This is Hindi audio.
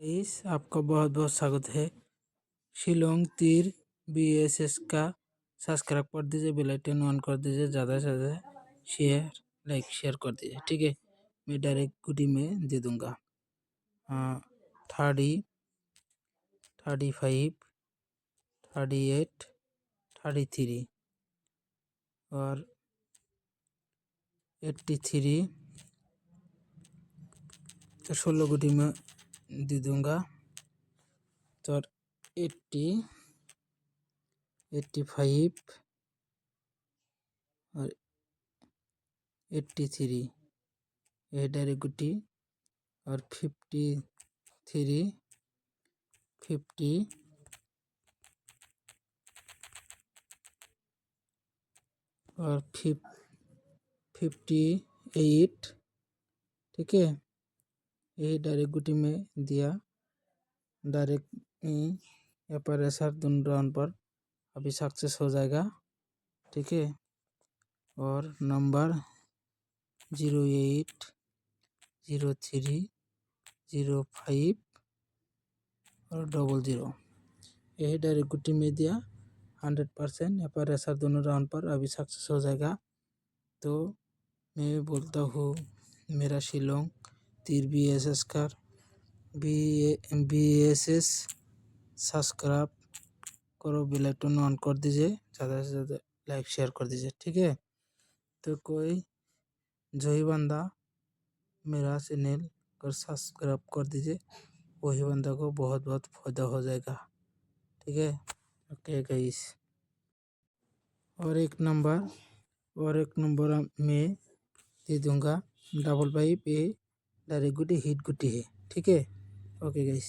इस आपका बहुत बहुत स्वागत है। शिलोंग तीर BSS का सब्सक्राइब कर दीजिए, बेल आइकन ऑन कर दीजिए, ज़्यादा से ज़्यादा शेयर कर दीजिए। ठीक है, मैं डायरेक्ट गुडी में दे दूँगा 30, 35, 38, 33 और 83 तो 16 गुडी में दे दूँगा। तो 80, 85 और 83 ये डायरेक्ट गुटी और 53, 50 और 58। ठीक है, यही डायरेक्ट गुटी में दिया। डायरेक्ट यहाँ पर ऐसा दोनों राउंड पर अभी सक्सेस हो जाएगा। ठीक है, और नंबर 08, 03, 05 और 00 यही डायरेक्ट गुटी में दिया 100%। यहाँ पर ऐसा दोनों राउंड पर अभी सक्सेस हो जाएगा। तो मैं बोलता हूँ मेरा शिलोंग तीर BSS कर BSS सब्सक्राइब करो, बेल आइकन ऑन कर दीजिए, ज़्यादा से ज़्यादा लाइक शेयर कर दीजिए। ठीक है, तो कोई जो ही बंदा मेरा चैनल कर सब्सक्राइब कर दीजिए, वही बंदा को बहुत बहुत फ़ायदा हो जाएगा। ठीक है, ओके गाइस। और एक नंबर में दे दूँगा 55 पे डायरेक्ट गुटी हिट गुटी है। ठीक है, ओके गाइस।